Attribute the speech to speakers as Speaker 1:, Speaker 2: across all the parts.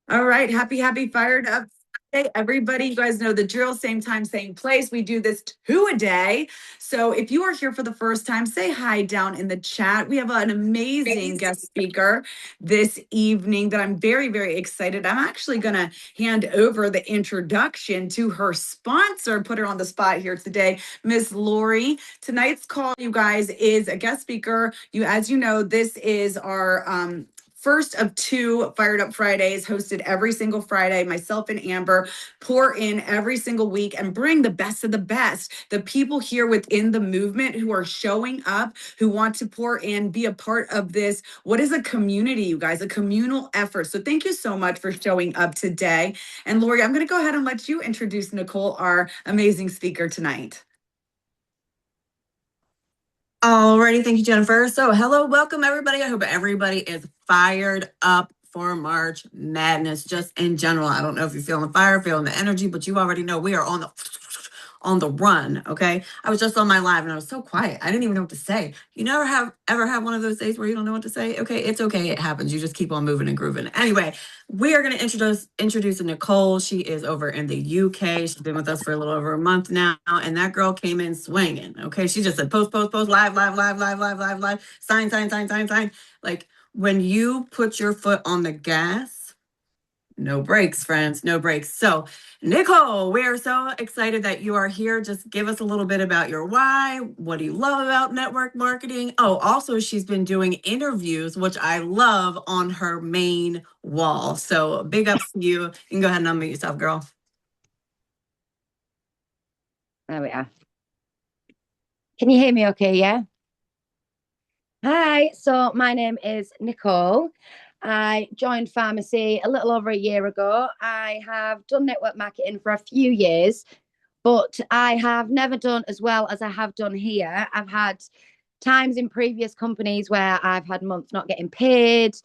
Speaker 1: All right. Happy, fired up. Hey, everybody, you guys know the drill. Same time, same place. We do this two a day. So if you are here for the first time, say hi down in the chat. We have an amazing guest speaker this evening that I'm very excited. I'm actually going to hand over the introduction to her sponsor, put her on the spot here today, Miss Lori. Tonight's call, you guys, is a guest speaker. As you know, this is our first of two Fired Up Fridays, hosted every single Friday. Myself and Amber pour in every single week and bring the best of the best. The people here within the movement who are showing up, who want to pour in, be a part of this. What is a community, you guys? A communal effort. So thank you so much for showing up today. And Lori, I'm going to go ahead and let you introduce Nicole, our amazing speaker tonight.
Speaker 2: Alrighty, thank you, Jennifer. So, hello, welcome everybody. I hope everybody is fired up for March Madness, just in general. I don't know if you're feeling the fire, feeling the energy, but you already know we are on the run. Okay, I was just on my live and I was so quiet. I didn't even know what to say. You never ever have one of those days where you don't know what to say? Okay, it's okay. It happens. You just keep on moving and grooving. Anyway, we are going to introduce Nicole. She is over in the UK. She's been with us for a little over a month now, and that girl came in swinging. Okay, she just said post, live, sign. Like when you put your foot on the gas, no brakes, friends, no brakes. So, Nicole, we are so excited that you are here. Just give us a little bit about your why. What do you love about network marketing? Oh, also, she's been doing interviews, which I love, on her main wall. So, big ups to you. You can go ahead and unmute yourself, girl.
Speaker 3: There we are. Can you hear me okay? Yeah. Hi. So, my name is Nicole. I joined pharmacy a little over a year ago. I have done network marketing for a few years, but I have never done as well as I have done here. I've had times in previous companies where I've had months not getting paid,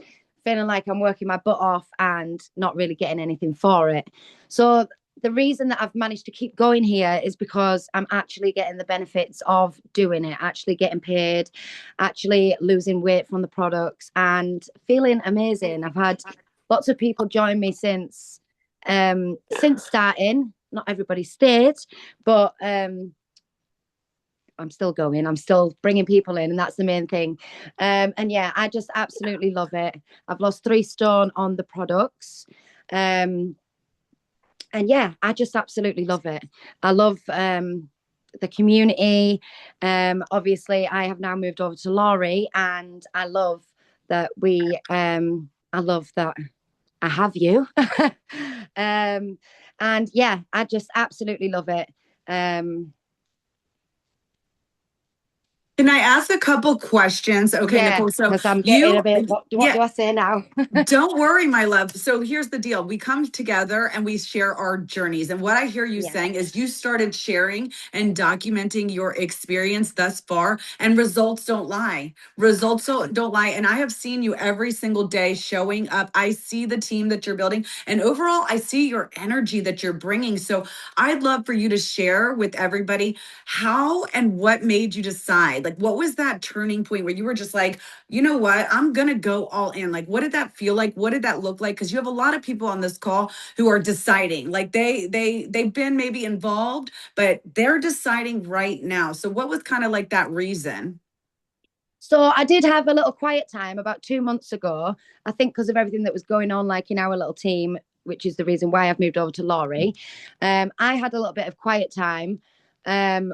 Speaker 3: feeling like I'm working my butt off and not really getting anything for it. So the reason that I've managed to keep going here is because I'm actually getting the benefits of doing it, actually getting paid, actually losing weight from the products and feeling amazing. I've had lots of people join me since starting. Not everybody stayed, but I'm still going. I'm still bringing people in, and that's the main thing. And yeah, I just absolutely love it. I've lost 3 stone on the products. And yeah, I just absolutely love it. I love the community. Obviously, I have now moved over to Laurie, and I love that I love that I have you. And yeah, I just absolutely love it.
Speaker 1: Can I ask a couple questions? Okay,
Speaker 3: yeah,
Speaker 1: Nicole. So
Speaker 3: I'm getting a bit. What do I say now?
Speaker 1: Don't worry, my love. So here's the deal. We come together and we share our journeys. And what I hear you saying is you started sharing and documenting your experience thus far, and results don't lie. Results don't lie. And I have seen you every single day showing up. I see the team that you're building, and overall, I see your energy that you're bringing. So I'd love for you to share with everybody how and what made you decide. Like, what was that turning point where you were just like, you know what, I'm going to go all in? Like, what did that feel like? What did that look like? Because you have a lot of people on this call who are deciding, like they've been maybe involved, but they're deciding right now. So what was kind of like that reason?
Speaker 3: So I did have a little quiet time about 2 months ago, I think because of everything that was going on, like in our little team, which is the reason why I've moved over to Laurie. I had a little bit of quiet time,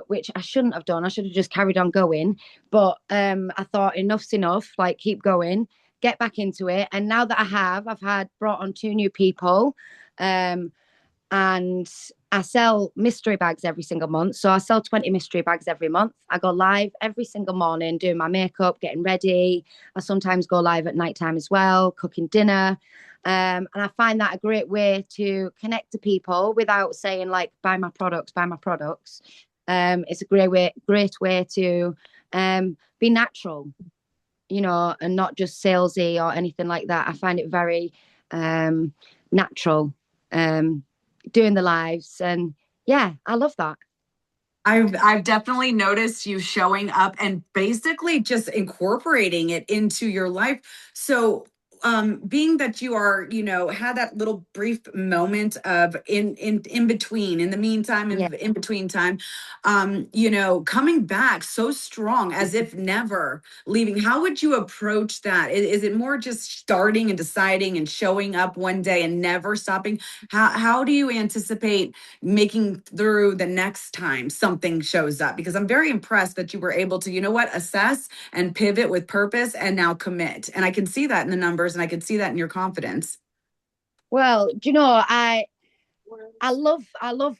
Speaker 3: which I shouldn't have done. I should have just carried on going. But I thought enough's enough, like keep going, get back into it. And now that I've had brought on 2 new people. And I sell mystery bags every single month. So I sell 20 mystery bags every month. I go live every single morning doing my makeup, getting ready. I sometimes go live at nighttime as well, cooking dinner. And I find that a great way to connect to people without saying like, buy my products, buy my products. It's a great way to be natural, you know, and not just salesy or anything like that. I find it very natural. Doing the lives, and yeah, I love that.
Speaker 1: I've definitely noticed you showing up and basically just incorporating it into your life. So being that you are, had that little brief moment of in between, in the meantime,
Speaker 3: Yeah.
Speaker 1: in between time, coming back so strong as if never leaving. How would you approach that? Is it more just starting and deciding and showing up one day and never stopping? How do you anticipate making through the next time something shows up? Because I'm very impressed that you were able to, assess and pivot with purpose and now commit. And I can see that in the numbers and I can see that in your confidence.
Speaker 3: Well, do you know, I love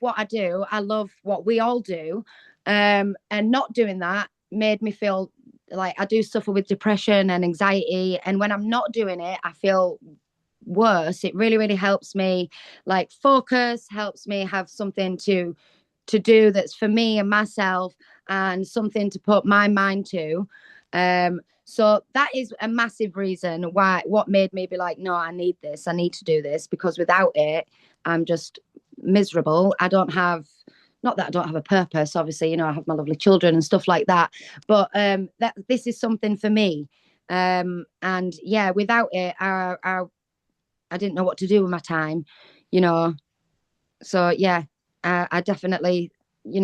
Speaker 3: what I do. I love what we all do. And not doing that made me feel like I do suffer with depression and anxiety. And when I'm not doing it, I feel worse. It really, really helps me like focus, helps me have something to do that's for me and myself, and something to put my mind to. So that is a massive reason why, what made me be like, no, I need this, I need to do this, because without it, I'm just miserable. I don't have, not that I don't have a purpose, obviously, I have my lovely children and stuff like that, but that this is something for me. And yeah, without it, I didn't know what to do with my time, you know. So yeah, I definitely, you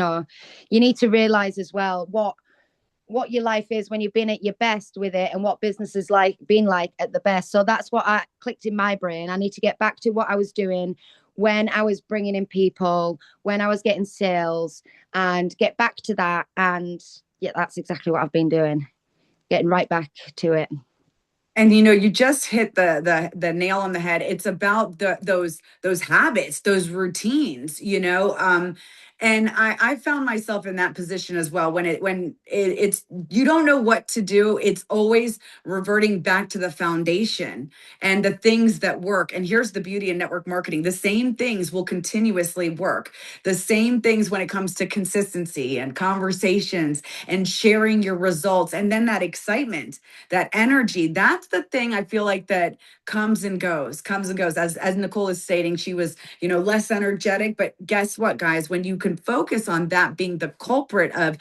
Speaker 3: need to realize as well what your life is when you've been at your best with it, and what business is like being like at the best. So that's what I clicked in my brain. I need to get back to what I was doing when I was bringing in people, when I was getting sales, and get back to that. And yeah, that's exactly what I've been doing, getting right back to it.
Speaker 1: And you just hit the nail on the head. It's about those habits, those routines, and I found myself in that position as well. It's you don't know what to do, it's always reverting back to the foundation and the things that work. And here's the beauty in network marketing: the same things will continuously work. The same things when it comes to consistency and conversations and sharing your results, and then that excitement, that energy. That's the thing I feel like that comes and goes. As Nicole is stating, she was, less energetic. But guess what, guys? When you can focus on that being the culprit of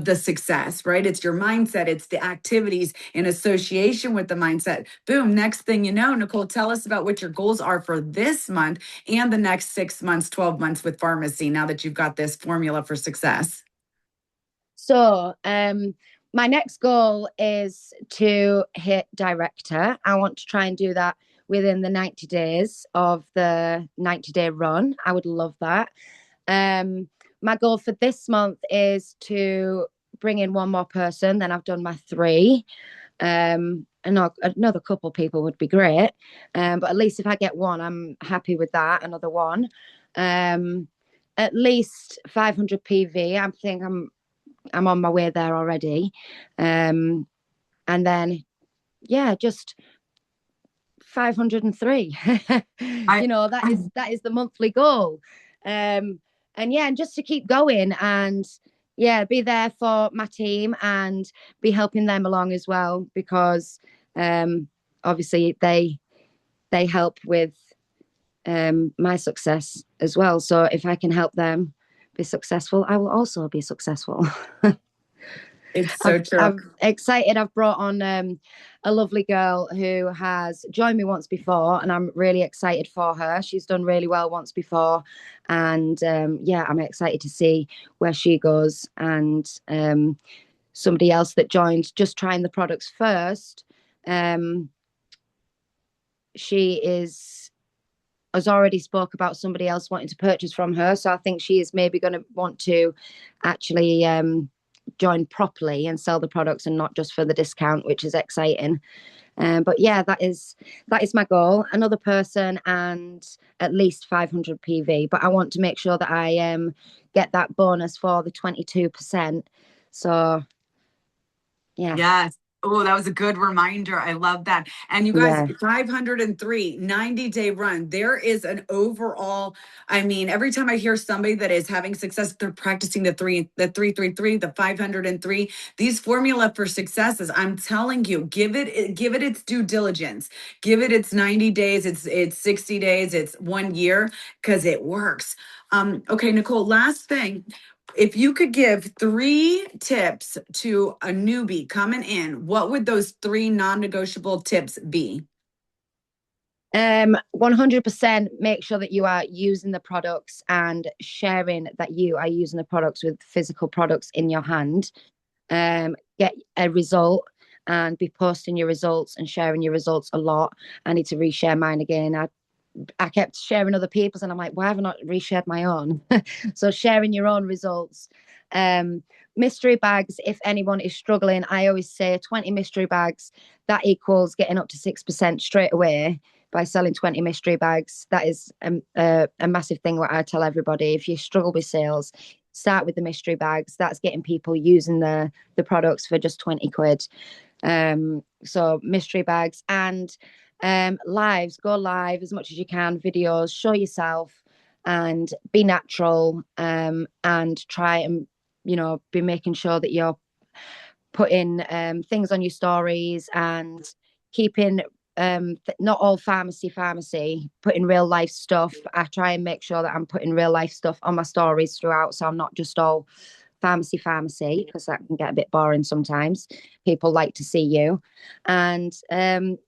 Speaker 1: the success, right? It's your mindset, it's the activities in association with the mindset. Boom. Next thing you know, Nicole, tell us about what your goals are for this month and the next 6 months, 12 months with pharmacy, now that you've got this formula for success.
Speaker 3: So, my next goal is to hit director. I want to try and do that within the 90 days of the 90-day run. I would love that. My goal for this month is to bring in one more person. Then I've done my three. Another couple people would be great. But at least if I get one, I'm happy with that. Another one. At least 500 PV. I think I'm on my way there already. And then, yeah, just 503.
Speaker 1: I,
Speaker 3: That is the monthly goal. And yeah, and just to keep going, and yeah, be there for my team and be helping them along as well, because obviously they help with my success as well. So if I can help them be successful, I will also be successful.
Speaker 1: it's so true.
Speaker 3: I'm excited. I've brought on a lovely girl who has joined me once before, and I'm really excited for her. She's done really well once before, and yeah, I'm excited to see where she goes. And somebody else that joined, just trying the products first. She has already spoke about somebody else wanting to purchase from her, so I think she is maybe going to want to actually join properly and sell the products, and not just for the discount, which is exciting. But yeah, that is my goal. Another person and at least 500 PV. But I want to make sure that I get that bonus for the 22%. So yeah.
Speaker 1: Yes. Oh, that was a good reminder. I love that. And you guys,
Speaker 3: Yeah.
Speaker 1: 503, 90-day run. There is an overall, I mean, every time I hear somebody that is having success, they're practicing the 333, the 503. These formula for successes, I'm telling you, give it its due diligence. Give it its 90 days, it's 60 days, it's 1 year, because it works. Okay, Nicole, last thing. If you could give 3 tips to a newbie coming in, what would those 3 non-negotiable tips be?
Speaker 3: 100% make sure that you are using the products and sharing that you are using the products with physical products in your hand. Get a result and be posting your results and sharing your results a lot. I need to reshare mine again. I kept sharing other people's and I'm like, why have I not reshared my own? So sharing your own results. Um, Mystery bags, if anyone is struggling, I always say 20 mystery bags, that equals getting up to 6% straight away by selling 20 mystery bags. That is a massive thing what I tell everybody. If you struggle with sales, start with the mystery bags. That's getting people using the products for just 20 quid. So mystery bags and lives, go live as much as you can, videos, show yourself and be natural, and try and, be making sure that you're putting things on your stories and keeping not all pharmacy, putting real life stuff. I try and make sure that I'm putting real life stuff on my stories throughout, so I'm not just all pharmacy because that can get a bit boring sometimes. People like to see you, and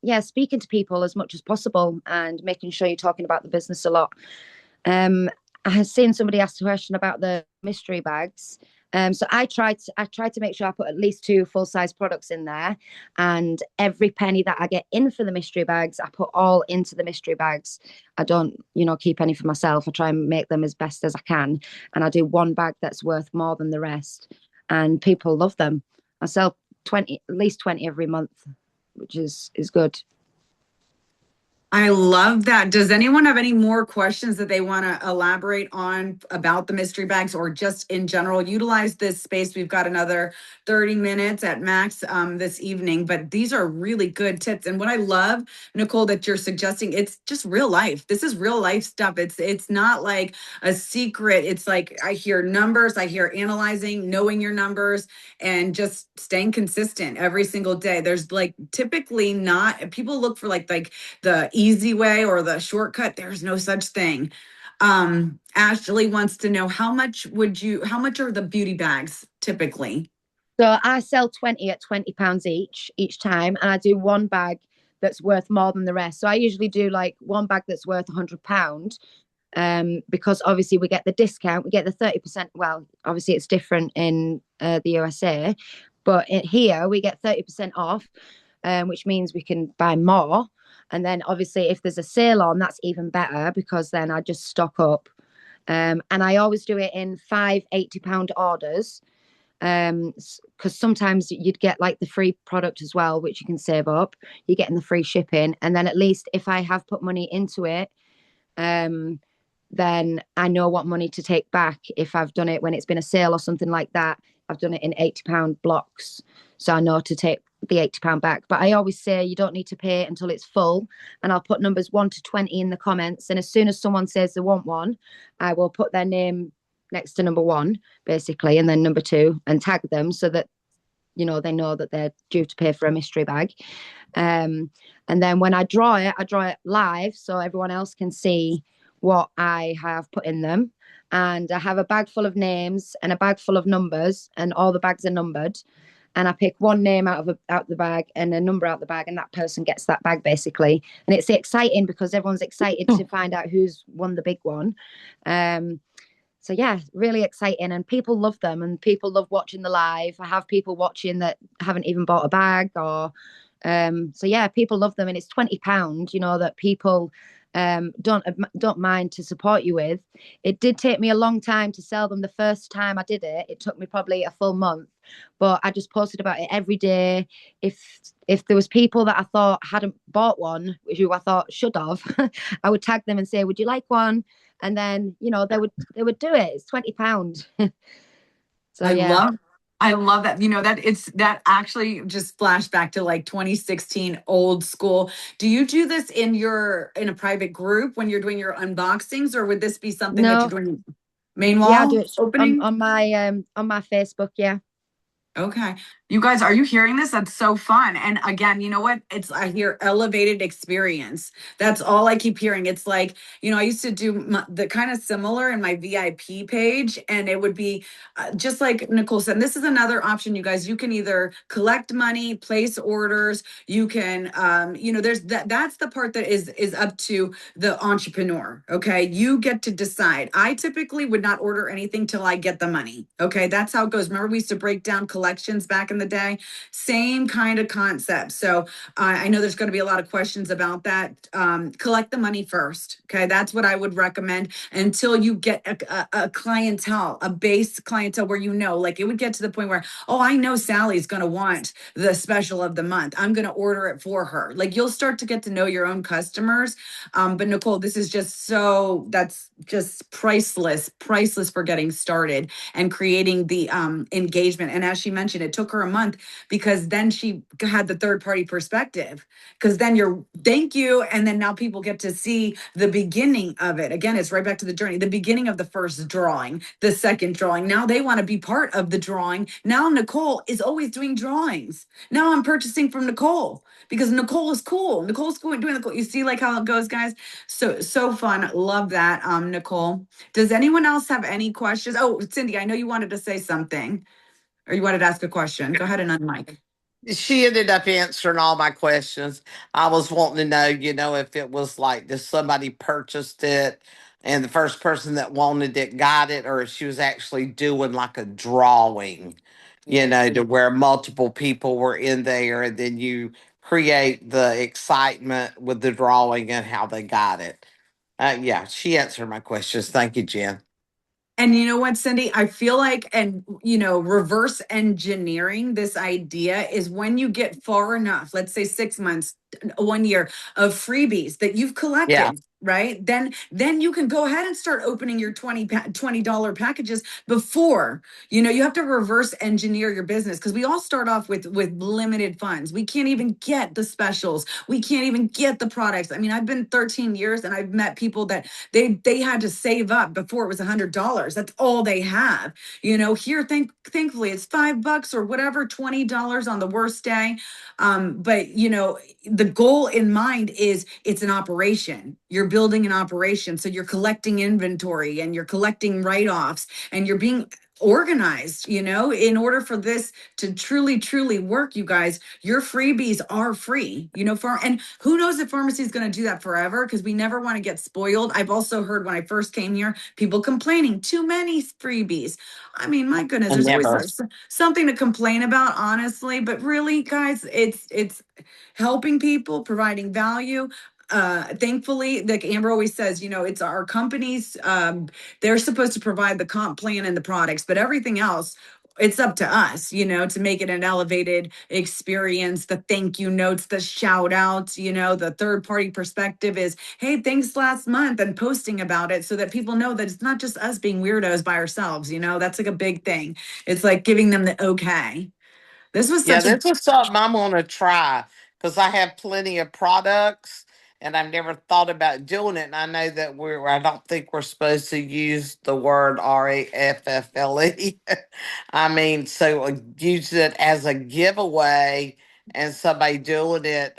Speaker 3: yeah, speaking to people as much as possible and making sure you're talking about the business a lot. I have seen somebody ask a question about the mystery bags. So I tried to make sure I put at least 2 full-size products in there, and every penny that I get in for the mystery bags, I put all into the mystery bags. I don't, keep any for myself. I try and make them as best as I can, and I do one bag that's worth more than the rest, and people love them. I sell 20, at least 20 every month, which is good.
Speaker 1: I love that. Does anyone have any more questions that they want to elaborate on about the mystery bags or just in general? Utilize this space. We've got another 30 minutes at max this evening, but these are really good tips. And what I love, Nicole, that you're suggesting, it's just real life. This is real life stuff. It's not like a secret. It's like I hear numbers, I hear analyzing, knowing your numbers, and just staying consistent every single day. There's like typically not people look for like the easy way or the shortcut. There's no such thing. Ashley wants to know how much are the beauty bags typically?
Speaker 3: So I sell 20 at £20 each time, and I do one bag that's worth more than the rest. So I usually do like one bag that's worth £100, because obviously we get the discount, we get the 30%. Well, obviously it's different in the USA, but here we get 30% off, which means we can buy more. And then obviously if there's a sale on, that's even better because then I just stock up. And I always do it in 5 £80 orders, because sometimes you'd get like the free product as well, which you can save up. You're getting the free shipping, and then at least if I have put money into it, then I know what money to take back if I've done it when it's been a sale or something like that. I've done it in £80 blocks, so I know to take the £80 back. But I always say you don't need to pay until it's full, and I'll put numbers 1 to 20 in the comments. And as soon as someone says they want one, I will put their name next to number 1, basically, and then number 2, and tag them so that they know that they're due to pay for a mystery bag. And then when I draw it live so everyone else can see what I have put in them. And I have a bag full of names and a bag full of numbers, and all the bags are numbered. And I pick one name out the bag and a number out the bag, and that person gets that bag basically. And it's exciting because everyone's excited to find out who's won the big one. So yeah, really exciting, and people love them, and people love watching the live. I have people watching that haven't even bought a bag, or so yeah, people love them, and it's £20, that people don't mind to support you with. It did take me a long time to sell them. The first time I did it, it took me probably a full month, but I just posted about it every day. If there was people that I thought hadn't bought one, who I thought should have, I would tag them and say, would you like one? And then they would do it. It's £20. So
Speaker 1: I
Speaker 3: yeah.
Speaker 1: love I love that. That actually just flashed back to like 2016 old school. Do you do this in a private group when you're doing your unboxings, or would this be something that you're
Speaker 3: No,
Speaker 1: doing main
Speaker 3: yeah, I do
Speaker 1: wall
Speaker 3: it
Speaker 1: opening?
Speaker 3: on my Facebook, yeah.
Speaker 1: Okay. You guys, are you hearing this? That's so fun. And again, you know what? I hear elevated experience. That's all I keep hearing. It's like, I used to do the kind of similar in my VIP page, and it would be just like Nicole said. And this is another option, you guys. You can either collect money, place orders. You can, there's that's the part that is up to the entrepreneur. Okay. You get to decide. I typically would not order anything till I get the money. Okay. That's how it goes. Remember, we used to break down collections back in the day. Same kind of concept. So I know there's going to be a lot of questions about that. Collect the money first. Okay. That's what I would recommend until you get a clientele, a base clientele where like it would get to the point where, oh, I know Sally's going to want the special of the month. I'm going to order it for her. Like you'll start to get to know your own customers. But Nicole, this is that's just priceless for getting started and creating the engagement. And as she mentioned, it took her a month because then she had the third party perspective. Because then thank you. And then now people get to see the beginning of it. Again, it's right back to the journey, the beginning of the first drawing, the second drawing. Now they want to be part of the drawing. Now Nicole is always doing drawings. Now I'm purchasing from Nicole because Nicole is cool. Nicole's doing the cool. You see like how it goes, guys? So fun. Love that. Nicole. Does anyone else have any questions? Oh, Cindy, I know you wanted to say something or you wanted to ask a question. Go ahead and unmic.
Speaker 4: She ended up answering all my questions. I was wanting to know, if it was like, does somebody purchased it and the first person that wanted it got it, or if she was actually doing like a drawing, to where multiple people were in there and then you create the excitement with the drawing and how they got it. Yeah, she answered my questions. Thank you, Jen.
Speaker 1: And you know what, Cindy? I feel like, and reverse engineering this idea is when you get far enough, let's say 6 months, 1 year of freebies that you've
Speaker 4: Yeah.
Speaker 1: collected, right? Then you can go ahead and start opening your $20 packages before, you have to reverse engineer your business because we all start off with limited funds. We can't even get the specials. We can't even get the products. I mean, I've been 13 years and I've met people that they had to save up before it was $100. That's all they have. Here, thankfully it's $5 or whatever, $20 on the worst day. But the goal in mind is it's an operation. You're building an operation. So you're collecting inventory and you're collecting write-offs and you're being organized, in order for this to truly work. You guys, your freebies are free, and who knows if pharmacy is going to do that forever, because we never want to get spoiled. I've also heard when I first came here, people complaining too many freebies. I mean, my goodness,
Speaker 4: And
Speaker 1: there's always
Speaker 4: never.
Speaker 1: something to complain about, honestly, but really, guys, it's helping people, providing value. Thankfully, like Amber always says, it's our companies. They're supposed to provide the comp plan and the products, but everything else, it's up to us, to make it an elevated experience. The thank you notes, the shout outs, the third party perspective is, hey, thanks last month, and posting about it so that people know that it's not just us being weirdos by ourselves. That's like a big thing. It's like giving them the okay. This was
Speaker 4: Yeah,
Speaker 1: such a
Speaker 4: this is something I'm going to try because I have plenty of products and I've never thought about doing it. And I know that I don't think we're supposed to use the word RAFFLE. I mean, so use it as a giveaway and somebody doing it.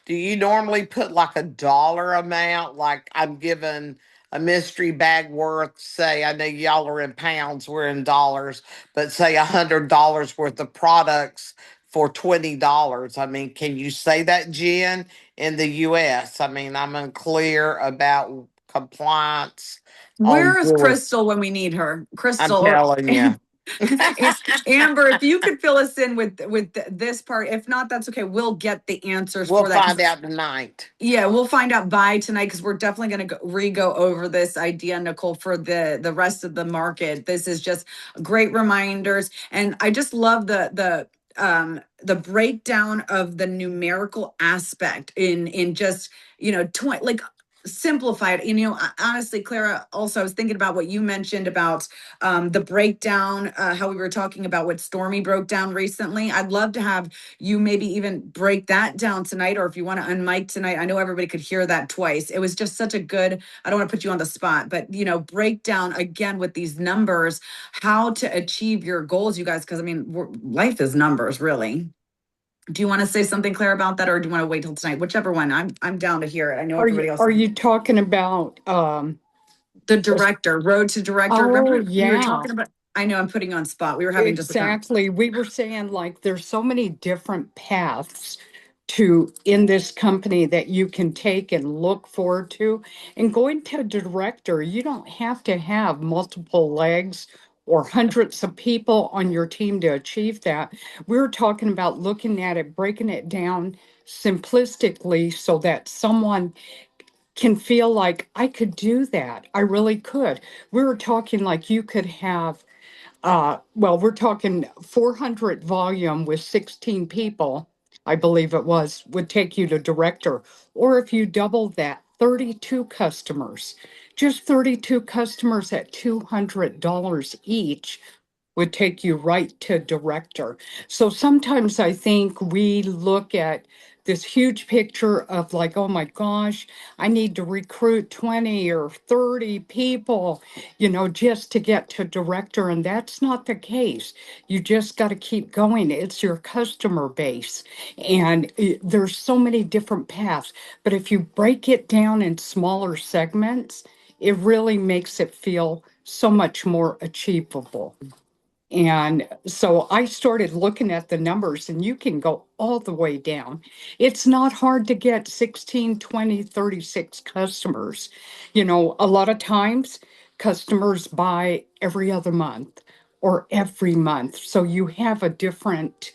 Speaker 4: Do you normally put like a dollar amount? Like I'm giving a mystery bag worth, say, I know y'all are in pounds, we're in dollars, but say $100 worth of products for $20. I mean, can you say that, Jen, in the US? I mean, I'm unclear about compliance on
Speaker 1: Where is
Speaker 4: board.
Speaker 1: Crystal when we need her?
Speaker 4: I'm
Speaker 1: Crystal or
Speaker 4: telling you.
Speaker 1: Amber, if you could fill us in with this part. If not, that's okay. We'll get the answers
Speaker 4: We'll
Speaker 1: for that.
Speaker 4: find out tonight.
Speaker 1: Yeah, we'll find out by tonight because we're definitely going to re-go over this idea, Nicole, for the rest of the market. This is just great reminders, and I just love the breakdown of the numerical aspect in just 20 like simplify it. Honestly, Clara, also, I was thinking about what you mentioned about the breakdown, how we were talking about what Stormy broke down recently. I'd love to have you maybe even break that down tonight, or if you want to unmic tonight. I know everybody could hear that twice. It was just such a good, I don't want to put you on the spot, but break down again with these numbers, how to achieve your goals, you guys, because I mean, life is numbers, really. Do you want to say something, Claire, about that, or do you want to wait till tonight? Whichever one. I'm down to hear it. I know everybody else.
Speaker 5: Are you talking about
Speaker 1: The director, road to director.
Speaker 5: oh
Speaker 1: Remember we were
Speaker 5: yeah,
Speaker 1: talking about. I know I'm putting you on spot. We were having just a
Speaker 5: exactly. We were saying like there's so many different paths to in this company that you can take and look forward to. And going to director, you don't have to have multiple legs or hundreds of people on your team to achieve that. We were talking about looking at it, breaking it down simplistically so that someone can feel like I could do that. I really could. We were talking like you could have, well, we're talking 400 volume with 16 people, I believe it was, would take you to director. Or if you double that, 32 customers, just 32 customers at $200 each would take you right to director. So sometimes I think we look at this huge picture of like, oh my gosh, I need to recruit 20 or 30 people, just to get to director. And that's not the case. You just got to keep going. It's your customer base. And there's so many different paths. But if you break it down in smaller segments, it really makes it feel so much more achievable. And so I started looking at the numbers, and you can go all the way down. It's not hard to get 16, 20, 36 customers. A lot of times customers buy every other month or every month. So you have a different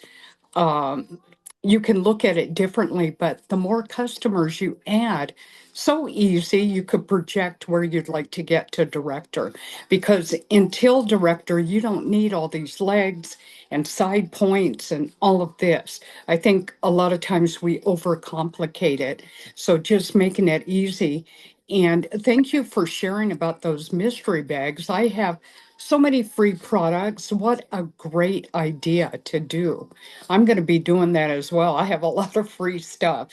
Speaker 5: um, you can look at it differently, but the more customers you add, so easy, you could project where you'd like to get to director. Because until director, you don't need all these legs and side points and all of this. I think a lot of times we overcomplicate it. So just making it easy. And thank you for sharing about those mystery bags. I have so many free products. What a great idea to do. I'm going to be doing that as well. I have a lot of free stuff.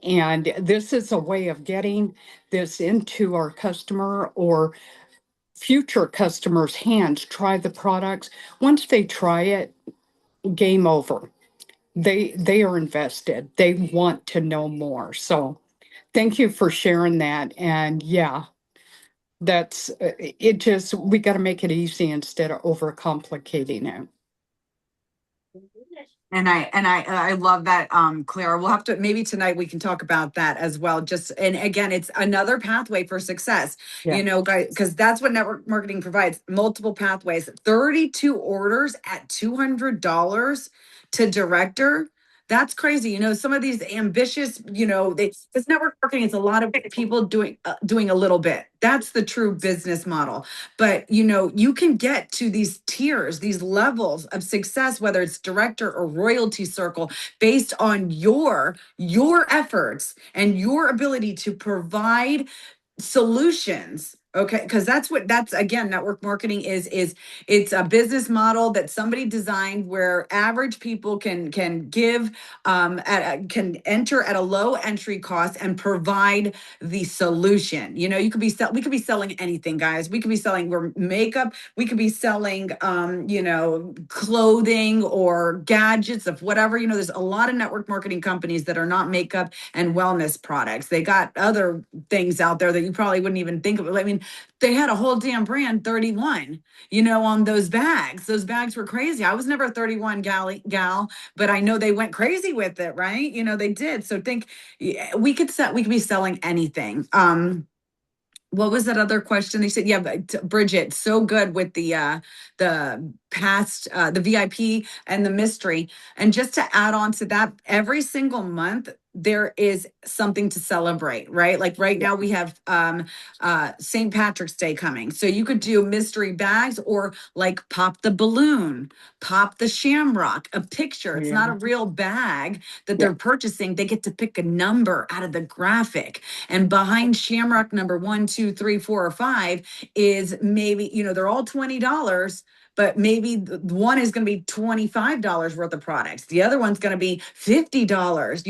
Speaker 5: And this is a way of getting this into our customer or future customers' hands. Try the products. Once they try it, game over. They are invested. They want to know more. So thank you for sharing that. And yeah, that's it. Just we got to make it easy instead of overcomplicating it.
Speaker 1: And I love that, Clara. We'll have to, maybe tonight we can talk about that as well. Just, and again, it's another pathway for success,
Speaker 5: Yeah.
Speaker 1: guys, because that's what network marketing provides, multiple pathways. 32 orders at $200 to director. That's crazy. Some of these ambitious, this network marketing is a lot of people doing a little bit. That's the true business model. But you can get to these tiers, these levels of success, whether it's director or royalty circle, based on your efforts and your ability to provide solutions. Okay, because that's again, network marketing is it's a business model that somebody designed where average people can give can enter at a low entry cost and provide the solution. You could be we could be selling anything, guys. We could be selling makeup, we could be selling clothing or gadgets of whatever. There's a lot of network marketing companies that are not makeup and wellness products. They got other things out there that you probably wouldn't even think of. I mean, they had a whole damn brand 31, on those bags. Those bags were crazy. I was never a 31 gal, but I know they went crazy with it, right? They did. So think we could be selling anything. What was that other question? They said, yeah, but Bridget, so good with the past, the VIP and the mystery. And just to add on to that, every single month, there is something to celebrate, right? Like right now we have St. Patrick's Day coming. So you could do mystery bags or like pop the balloon, pop the shamrock, a picture. It's not a
Speaker 5: Yeah.
Speaker 1: real bag that
Speaker 5: Yeah.
Speaker 1: they're purchasing. They get to pick a number out of the graphic. And behind shamrock number 1, 2, 3, 4, or 5 is maybe, they're all $20, but maybe one is going to be $25 worth of products. The other one's going to be $50,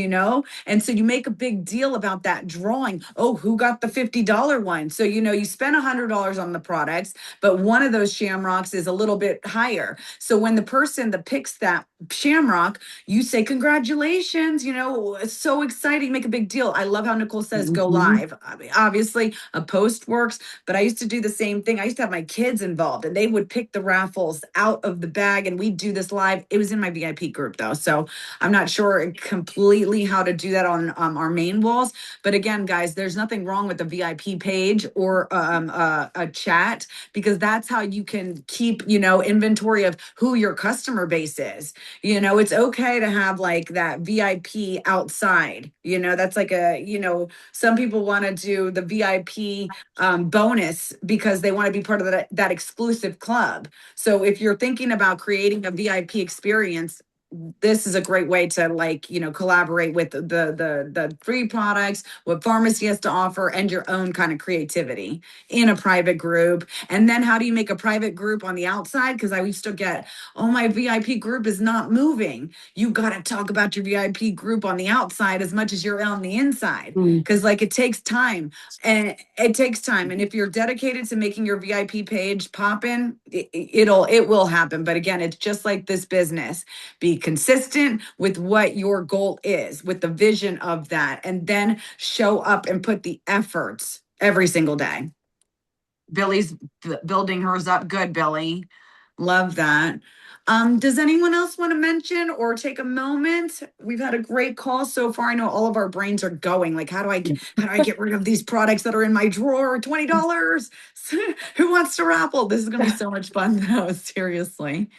Speaker 1: And so you make a big deal about that drawing. Oh, who got the $50 one? So, you spend $100 on the products, but one of those shamrocks is a little bit higher. So when the person that picks that shamrock, you say, congratulations, it's so exciting, make a big deal. I love how Nicole says go
Speaker 2: Mhm.
Speaker 1: live. I mean, obviously, a post works, but I used to do the same thing. I used to have my kids involved and they would pick the raffles out of the bag and we'd do this live. It was in my VIP group though. So I'm not sure completely how to do that on our main walls. But again, guys, there's nothing wrong with the VIP page or a chat because that's how you can keep, inventory of who your customer base is. It's okay to have like that VIP outside. That's like some people want to do the VIP bonus because they want to be part of that exclusive club. So if you're thinking about creating a VIP experience, this is a great way to collaborate with the free products, what pharmacy has to offer, and your own kind of creativity in a private group. And then how do you make a private group on the outside? Because I used to get, oh, my VIP group is not moving. You got to talk about your VIP group on the outside as much as you're on the inside.
Speaker 2: Mm.
Speaker 1: Because it takes time. And it takes time. And if you're dedicated to making your VIP page pop in, it will happen. But again, it's just like this business. Be consistent with what your goal is, with the vision of that, and then show up and put the efforts every single day. Billy's building hers up. Good, Billy. Love that. Does anyone else want to mention or take a moment? We've had a great call so far. I know all of our brains are going. Like, how do I get rid of these products that are in my drawer? $20. Who wants to raffle? This is gonna be so much fun, though. Seriously.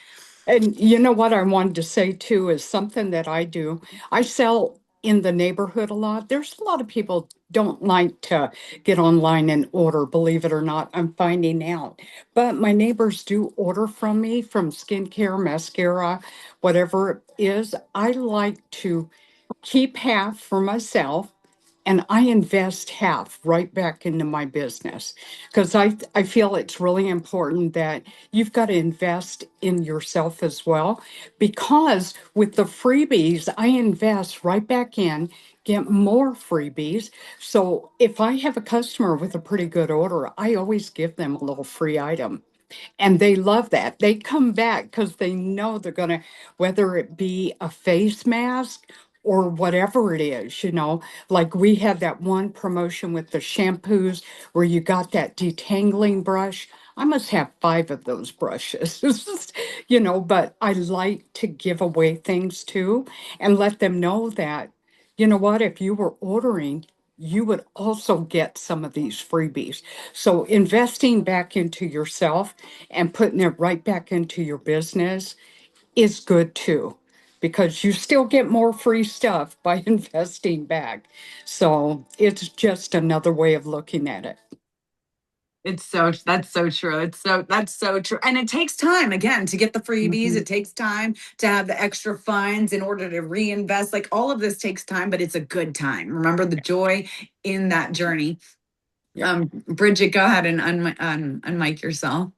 Speaker 5: And you know what I wanted to say too is something that I do. I sell in the neighborhood a lot. There's a lot of people don't like to get online and order, believe it or not. I'm finding out. But my neighbors do order from me from skincare, mascara, whatever it is. I like to keep half for myself and I invest half right back into my business because I feel it's really important that you've got to invest in yourself as well. Because with the freebies, I invest right back in, get more freebies. So if I have a customer with a pretty good order, I always give them a little free item. And they love that. They come back because they know they're going to, whether it be a face mask or whatever it is, like we had that one promotion with the shampoos where you got that detangling brush. I must have 5 of those brushes, but I like to give away things too and let them know that, you know what, if you were ordering, you would also get some of these freebies. So investing back into yourself and putting it right back into your business is good too, because you still get more free stuff by investing back. So it's just another way of looking at it.
Speaker 1: That's so true. That's so true. And it takes time again to get the freebies.
Speaker 5: Mhm.
Speaker 1: It takes time to have the extra funds in order to reinvest. Like all of this takes time, but it's a good time. Remember the joy in that journey.
Speaker 5: Yep.
Speaker 1: Bridget, go ahead and unmic yourself.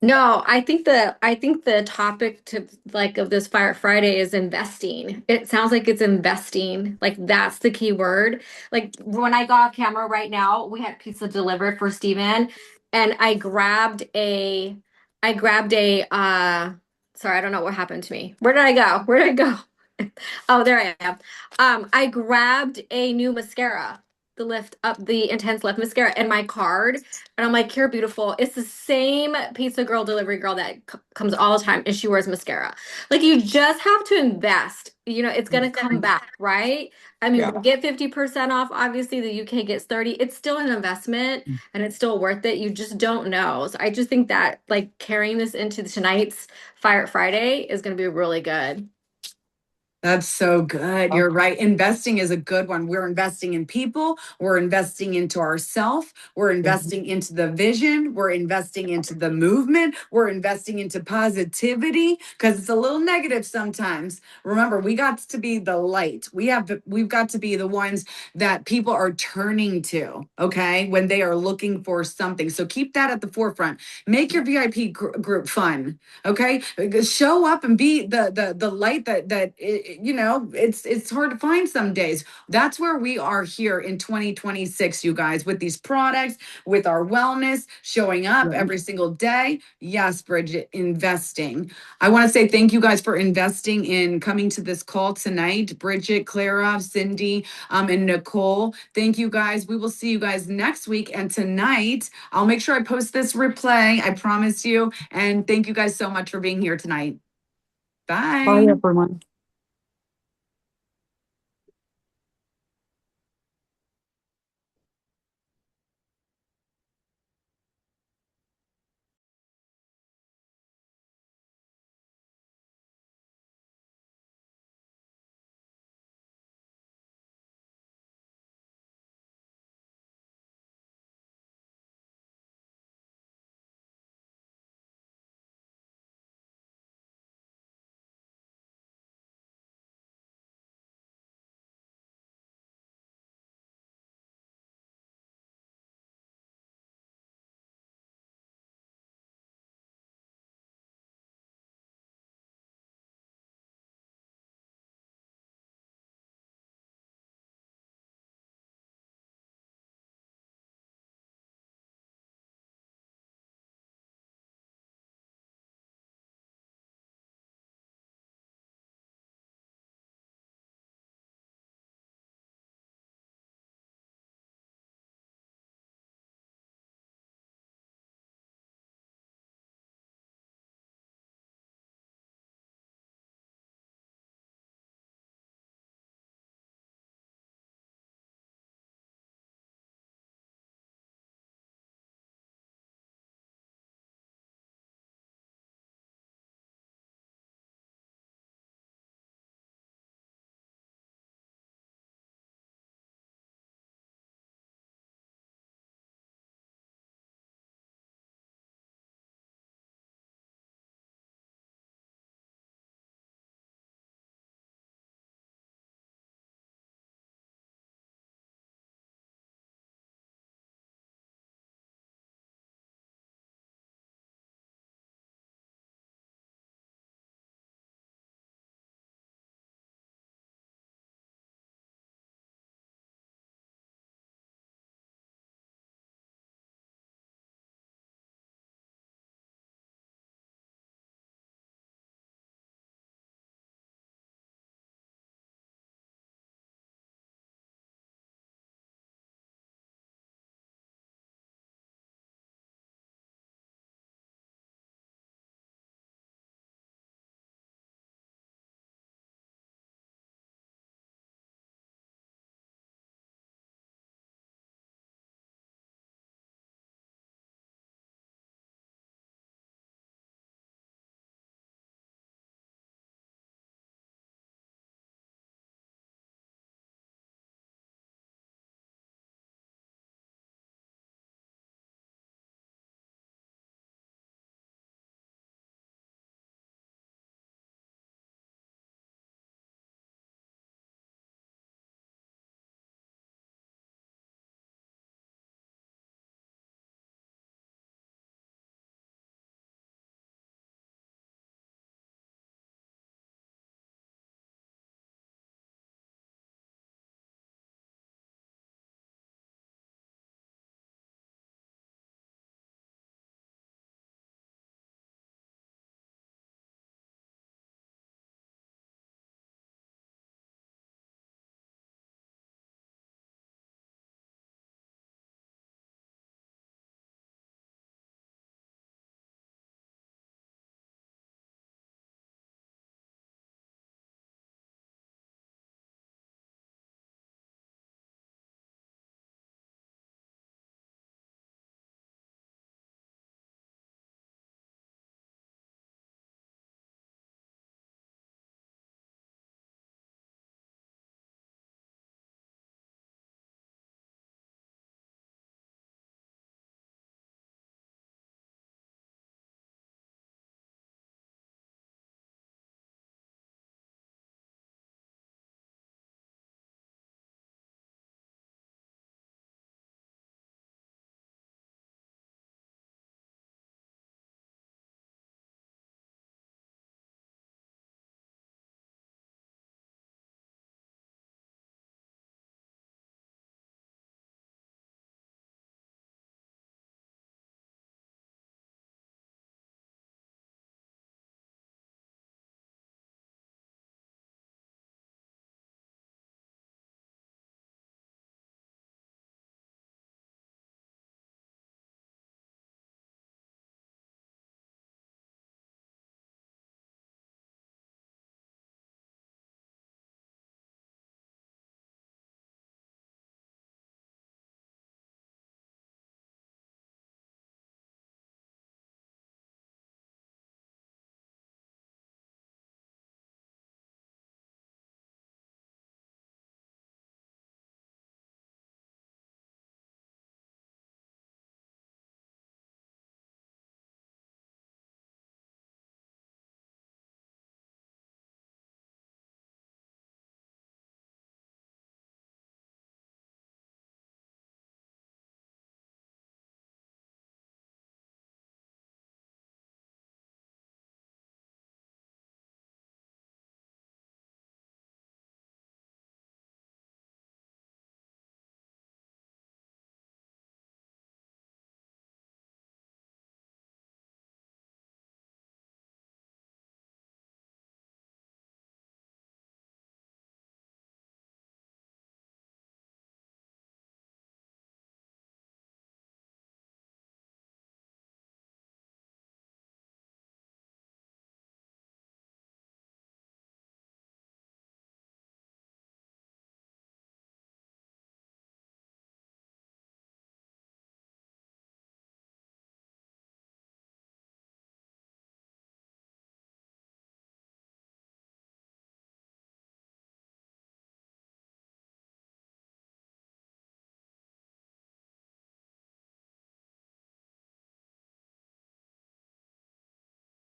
Speaker 6: No, I think the topic to like of this Fire Friday is investing. It sounds like it's investing. Like that's the key word. Like when I got off camera right now, we had pizza delivered for Steven and I grabbed a sorry, I don't know what happened to me. Where did I go? Where did I go? Oh, there I am. I grabbed a new mascara, the lift up the intense lift mascara and my card. And I'm like, you're beautiful. It's the same pizza girl delivery girl that comes all the time and she wears mascara. Like you just have to invest. It's gonna come back, right? I mean,
Speaker 5: Yeah.
Speaker 6: we get 50% off. Obviously, the UK gets 30. It's still an investment and it's still worth it. You just don't know. So I just think that like carrying this into tonight's Fire Friday is gonna be really good.
Speaker 1: That's so good. You're right. Investing is a good one. We're investing in people. We're investing into ourselves. We're investing into the vision. We're investing into the movement. We're investing into positivity because it's a little negative sometimes. Remember, we got to be the light. We've got to be the ones that people are turning to, okay, when they are looking for something. So keep that at the forefront. Make your VIP group fun. Okay, show up and be the light that it's hard to find some days. That's where we are here in 2026, you guys, with these products, with our wellness, showing up every single day. Yes, Bridget, investing. I want to say thank you guys for investing in coming to this call tonight. Bridget, Clara, Cindy, and Nicole. Thank you guys. We will see you guys next week. And tonight, I'll make sure I post this replay. I promise you. And thank you guys so much for being here tonight. Bye.
Speaker 5: Bye, everyone.